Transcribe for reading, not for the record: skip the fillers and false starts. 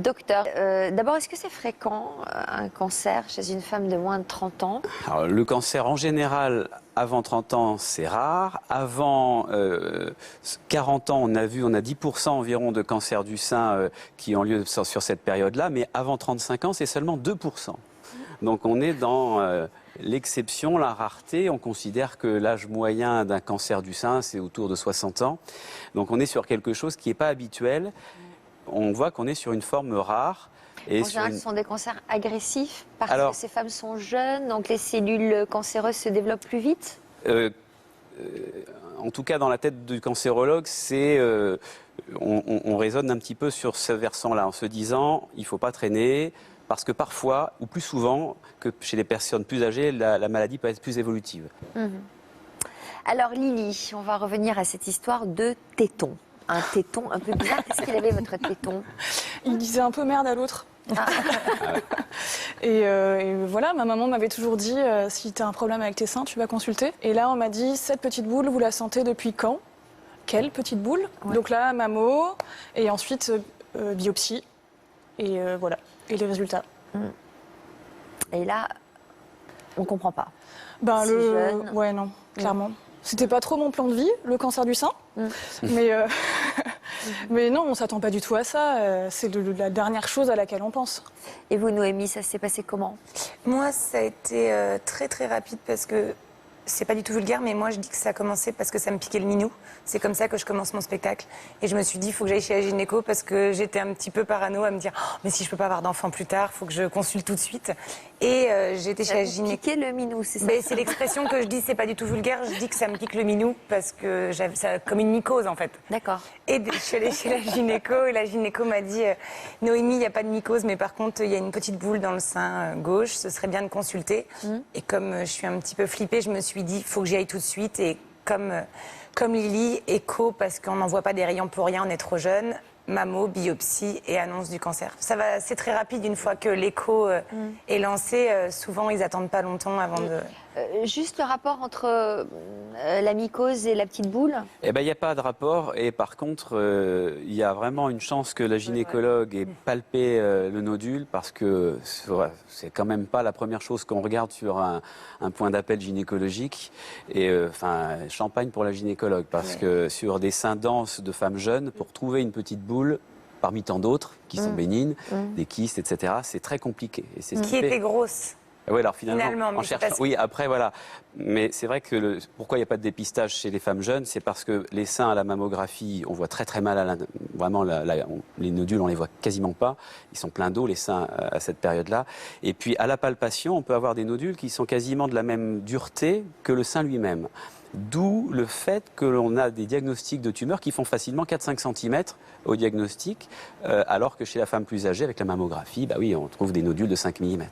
Docteur, d'abord, est-ce que c'est fréquent un cancer chez une femme de moins de 30 ans? Alors, le cancer en général, avant 30 ans, c'est rare. Avant 40 ans, on a 10% environ de cancers du sein qui ont lieu sur cette période-là, mais avant 35 ans, c'est seulement 2%. Donc on est dans l'exception, la rareté. On considère que l'âge moyen d'un cancer du sein, c'est autour de 60 ans. Donc on est sur quelque chose qui n'est pas habituel. On voit qu'on est sur une forme rare. Et en général, ce sont des cancers agressifs parce que ces femmes sont jeunes, donc les cellules cancéreuses se développent plus vite. En tout cas, dans la tête du cancérologue, on raisonne un petit peu sur ce versant-là, en se disant il ne faut pas traîner, parce que parfois, ou plus souvent que chez les personnes plus âgées, la maladie peut être plus évolutive. Alors Lily, on va revenir à cette histoire de téton. Un téton un peu bizarre. Qu'est-ce qu'il avait, votre téton? Il disait un peu merde à l'autre. Ah. Et voilà, ma maman m'avait toujours dit si tu as un problème avec tes seins, tu vas consulter. Et là, on m'a dit cette petite boule, vous la sentez depuis quand? Quelle petite boule? Ouais. Donc là, mammo, et ensuite biopsie. Et voilà, et les résultats. Et là, on comprend pas. Ben, si jeune. Ouais, non, clairement. C'était pas trop mon plan de vie, le cancer du sein. Mais non, on s'attend pas du tout à ça. C'est la dernière chose à laquelle on pense. Et vous, Noémie, ça s'est passé comment? Moi, ça a été très très rapide parce que c'est pas du tout vulgaire, mais moi je dis que ça a commencé parce que ça me piquait le minou. C'est comme ça que je commence mon spectacle. Et je me suis dit, il faut que j'aille chez la gynéco parce que j'étais un petit peu parano à me dire, oh, mais si je peux pas avoir d'enfant plus tard, il faut que je consulte tout de suite. Et j'étais chez la gynéco. Piquer le minou, c'est ça? C'est l'expression que je dis, c'est pas du tout vulgaire. Je dis que ça me pique le minou parce que ça comme une mycose en fait. D'accord. Et je suis allée chez la gynéco et la gynéco m'a dit, Noémie, il n'y a pas de mycose, mais par contre, il y a une petite boule dans le sein gauche, ce serait bien de consulter. Et comme je suis un petit peu flippée, je me suis dit, il faut que j'y aille tout de suite. Et comme Lily, écho, parce qu'on n'envoie pas des rayons pour rien, on est trop jeune. Mammo, biopsie et annonce du cancer. C'est très rapide une fois que l'écho est lancé. Souvent, ils n'attendent pas longtemps avant de... Juste le rapport entre la mycose et la petite boule? Eh ben, il n'y a pas de rapport. Et par contre, il y a vraiment une chance que la gynécologue ait palpé le nodule, parce que c'est quand même pas la première chose qu'on regarde sur un point d'appel gynécologique. Et champagne pour la gynécologue, parce que sur des seins denses de femmes jeunes, pour trouver une petite boule, parmi tant d'autres qui sont bénignes, des kystes, etc., c'est très compliqué. Et c'est qui était grosse. Oui, alors finalement, en cherchant. Oui, après, voilà. Mais c'est vrai que pourquoi il n'y a pas de dépistage chez les femmes jeunes, c'est parce que les seins à la mammographie, on voit très très mal, vraiment, les nodules, on les voit quasiment pas. Ils sont pleins d'eau, les seins, à cette période-là. Et puis, à la palpation, on peut avoir des nodules qui sont quasiment de la même dureté que le sein lui-même. D'où le fait que l'on a des diagnostics de tumeurs qui font facilement 4-5 cm au diagnostic, alors que chez la femme plus âgée, avec la mammographie, bah oui, on trouve des nodules de 5 mm.